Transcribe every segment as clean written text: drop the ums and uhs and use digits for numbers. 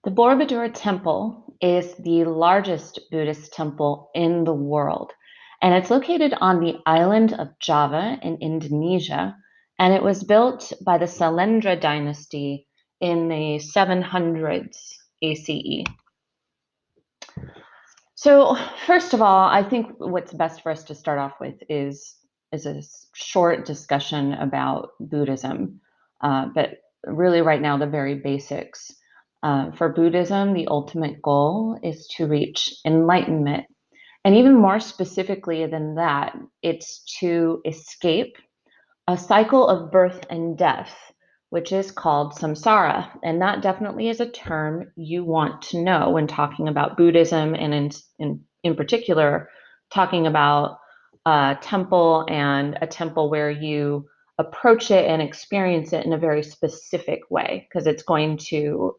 The Borobudur Temple is the largest Buddhist temple in the world, and it's located on the island of Java in Indonesia, and it was built by the Sailendra dynasty in the 700s ACE. So, first of all, I think what's best for us to start off with is a short discussion about Buddhism, but really right now the very basics. For Buddhism, the ultimate goal is to reach enlightenment, and even more specifically than that, it's to escape a cycle of birth and death, which is called samsara. And that definitely is a term you want to know when talking about Buddhism, and in particular, talking about a temple and a temple where you approach it and experience it in a very specific way, because it's going to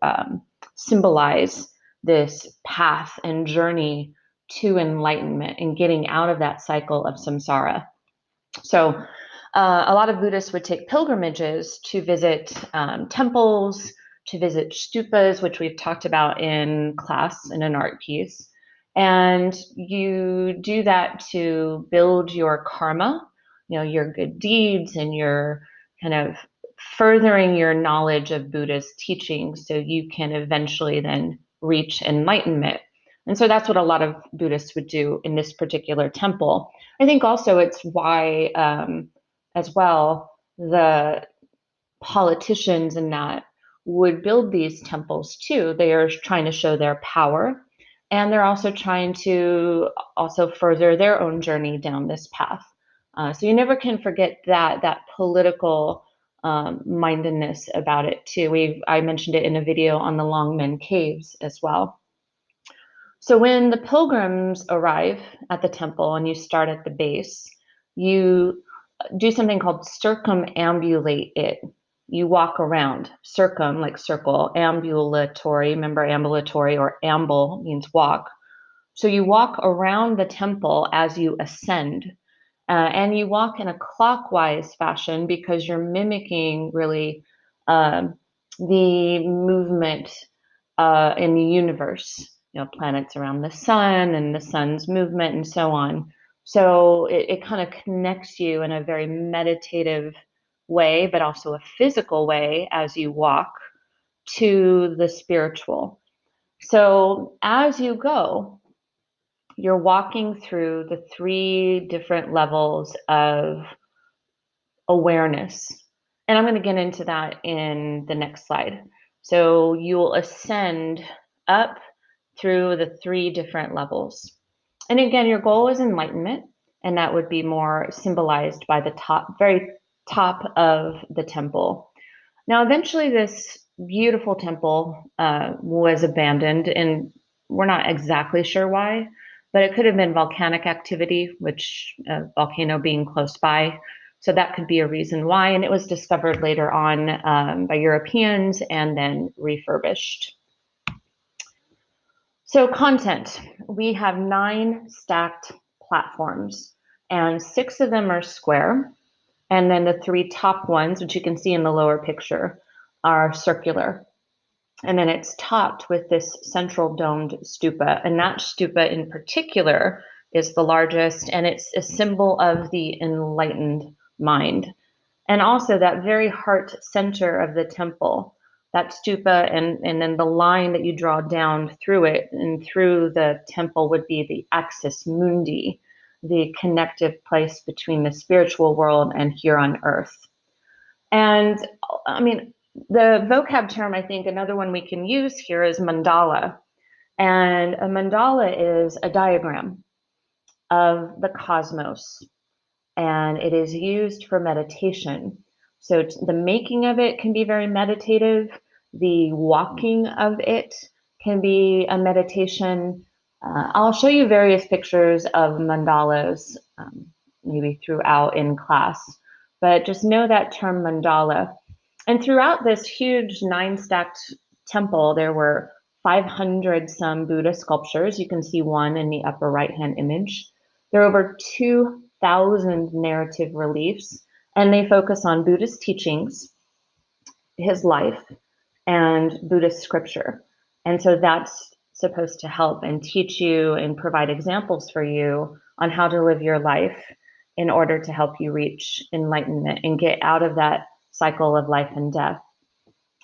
symbolize this path and journey to enlightenment and getting out of that cycle of samsara. So, a lot of Buddhists would take pilgrimages to visit temples, to visit stupas, which we've talked about in class in an art piece. And you do that to build your karma, your good deeds, and your kind of furthering your knowledge of Buddha's teachings so you can eventually then reach enlightenment. And so that's what a lot of Buddhists would do in this particular temple. I think also it's why, as well, the politicians and that would build these temples too. They are trying to show their power, and they're also trying to also further their own journey down this path. So you never can forget that political mindedness about it too. I mentioned it in a video on the Longmen Caves as well. So when the pilgrims arrive at the temple and you start at the base, you do something called circumambulate it. You walk around. Circum, like circle, ambulatory, remember ambulatory or amble means walk. So you walk around the temple as you ascend. And you walk in a clockwise fashion because you're mimicking really the movement in the universe, planets around the sun and the sun's movement and so on. So it kind of connects you in a very meditative way, but also a physical way as you walk to the spiritual. So as you go, you're walking through the three different levels of awareness. And I'm going to get into that in the next slide. So you'll ascend up through the three different levels. And again, your goal is enlightenment, and that would be more symbolized by the top, very top of the temple. Now, eventually, this beautiful temple was abandoned, and we're not exactly sure why, but it could have been volcanic activity, which volcano being close by. So that could be a reason why. And it was discovered later on by Europeans and then refurbished. So content, we have 9 stacked platforms, and 6 of them are square. And then the 3 top ones, which you can see in the lower picture, are circular. And then it's topped with this central domed stupa. And that stupa in particular is the largest, and it's a symbol of the enlightened mind. And also that very heart center of the temple, that stupa, and then the line that you draw down through it and through the temple would be the axis mundi, the connective place between the spiritual world and here on earth. And I mean, the vocab term, I think another one we can use here is mandala. And a mandala is a diagram of the cosmos, and it is used for meditation. So the making of it can be very meditative. The walking of it can be a meditation. I'll show you various pictures of mandalas, maybe throughout in class, but just know that term mandala. And throughout this huge 9-stacked temple, there were 500 some Buddha sculptures. You can see one in the upper right-hand image. There are over 2,000 narrative reliefs, and they focus on Buddhist teachings, his life, and Buddhist scripture. And so that's supposed to help and teach you and provide examples for you on how to live your life in order to help you reach enlightenment and get out of that cycle of life and death.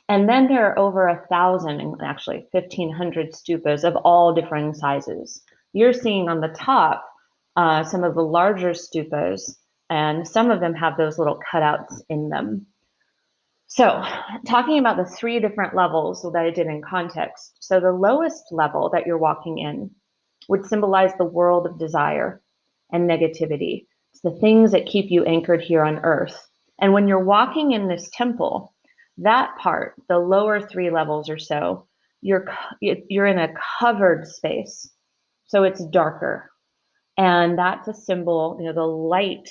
And then there are over 1,000, and actually 1,500 stupas of all different sizes. You're seeing on the top some of the larger stupas, and some of them have those little cutouts in them. So, talking about the 3 different levels that I did in context. So, the lowest level that you're walking in would symbolize the world of desire and negativity. It's the things that keep you anchored here on earth. And when you're walking in this temple, that part, the lower 3 levels or so, you're in a covered space. So it's darker. And that's a symbol, the light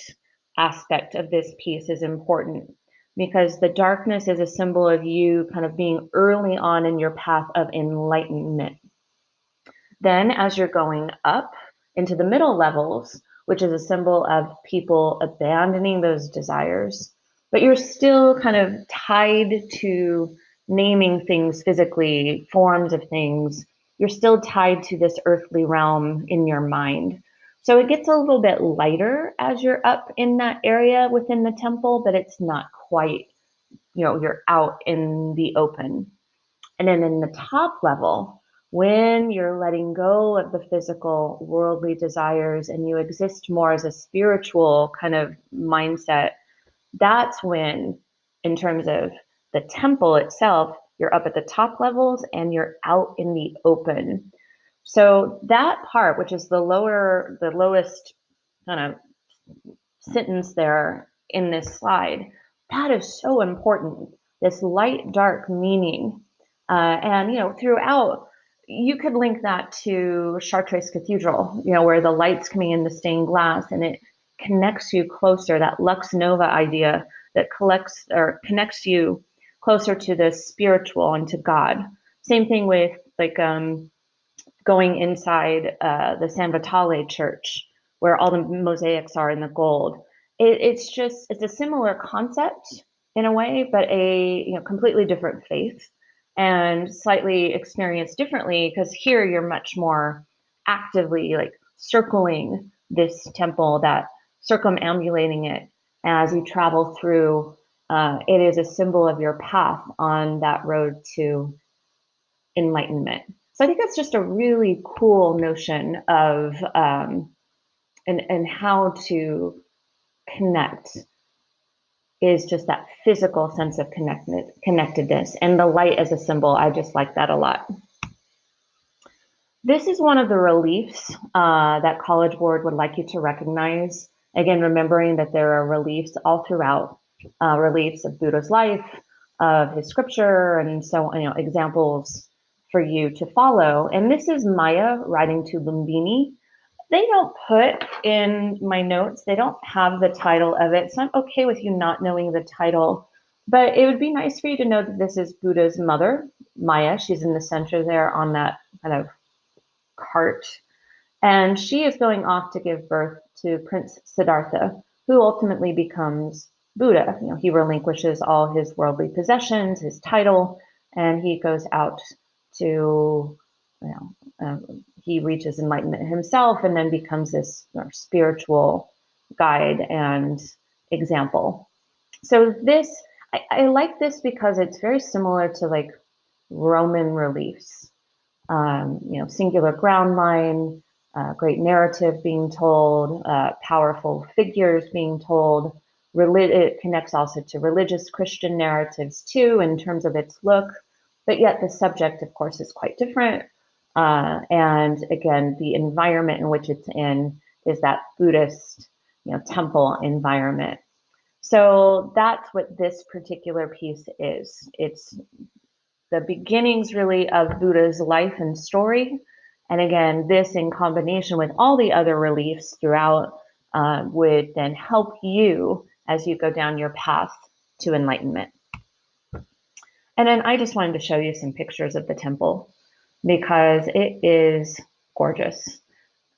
aspect of this piece is important because the darkness is a symbol of you kind of being early on in your path of enlightenment. Then, as you're going up into the middle levels, which is a symbol of people abandoning those desires, but you're still kind of tied to naming things physically, forms of things. You're still tied to this earthly realm in your mind. So it gets a little bit lighter as you're up in that area within the temple, but it's not quite, you're out in the open. And then in the top level, when you're letting go of the physical worldly desires and you exist more as a spiritual kind of mindset, that's when, in terms of the temple itself, you're up at the top levels and you're out in the open. So that part, which is the lowest kind of sentence there in this slide, that is so important. This light dark meaning. And throughout, you could link that to Chartres Cathedral, where the light's coming in the stained glass and it connects you closer, that Lux Nova idea that connects you closer to the spiritual and to God. Same thing with going inside the San Vitale church, where all the mosaics are in the gold. It's a similar concept in a way, but a completely different faith and slightly experienced differently, because here you're much more actively circling this temple, that circumambulating it as you travel through. It is a symbol of your path on that road to enlightenment. So I think that's just a really cool notion of and how to connect is just that physical sense of connectedness, and the light as a symbol. I just like that a lot. This is one of the reliefs that College Board would like you to recognize. Again, remembering that there are reliefs all throughout, reliefs of Buddha's life, of his scripture, and so examples for you to follow. And this is Maya riding to Lumbini. They don't put in my notes, they don't have the title of it, so I'm okay with you not knowing the title. But it would be nice for you to know that this is Buddha's mother, Maya. She's in the center there on that kind of cart. And she is going off to give birth to Prince Siddhartha, who ultimately becomes Buddha. He relinquishes all his worldly possessions, his title, and he goes out to, he reaches enlightenment himself and then becomes this spiritual guide and example. So this, I like this because it's very similar to Roman reliefs. Singular ground line, great narrative being told, powerful figures being told. It connects also to religious Christian narratives too, in terms of its look, but yet the subject, of course, is quite different. And again, the environment in which it's in is that Buddhist, temple environment. So that's what this particular piece is. It's the beginnings really of Buddha's life and story. And again, this in combination with all the other reliefs throughout would then help you as you go down your path to enlightenment. And then I just wanted to show you some pictures of the temple because it is gorgeous.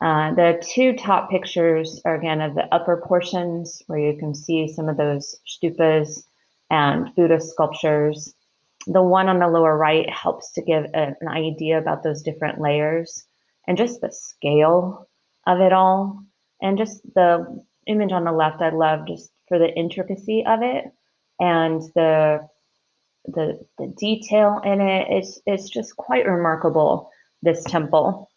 The 2 top pictures are again of the upper portions where you can see some of those stupas and Buddha sculptures. The one on the lower right helps to give an idea about those different layers and just the scale of it all. And just the image on the left, I love just for the intricacy of it and the detail in it. It's just quite remarkable, this temple.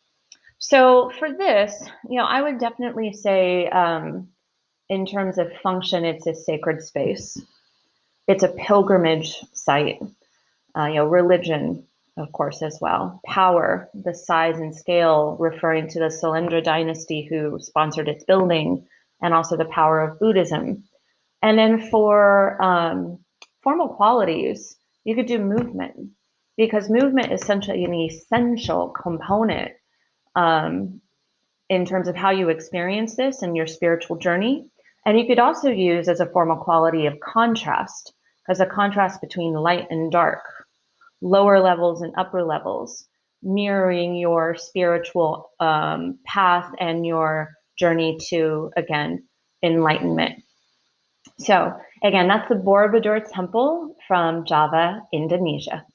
So for this, I would definitely say, in terms of function, it's a sacred space. It's a pilgrimage site. Religion, of course, as well. Power, the size and scale, referring to the Sailendra dynasty who sponsored its building, and also the power of Buddhism. And then for formal qualities, you could do movement, because movement is essentially an essential component um, in terms of how you experience this and your spiritual journey. And you could also use as a formal quality of contrast, as a contrast between light and dark, lower levels and upper levels, mirroring your spiritual path and your journey to, again, enlightenment. So again, that's the Borobudur Temple from Java, Indonesia.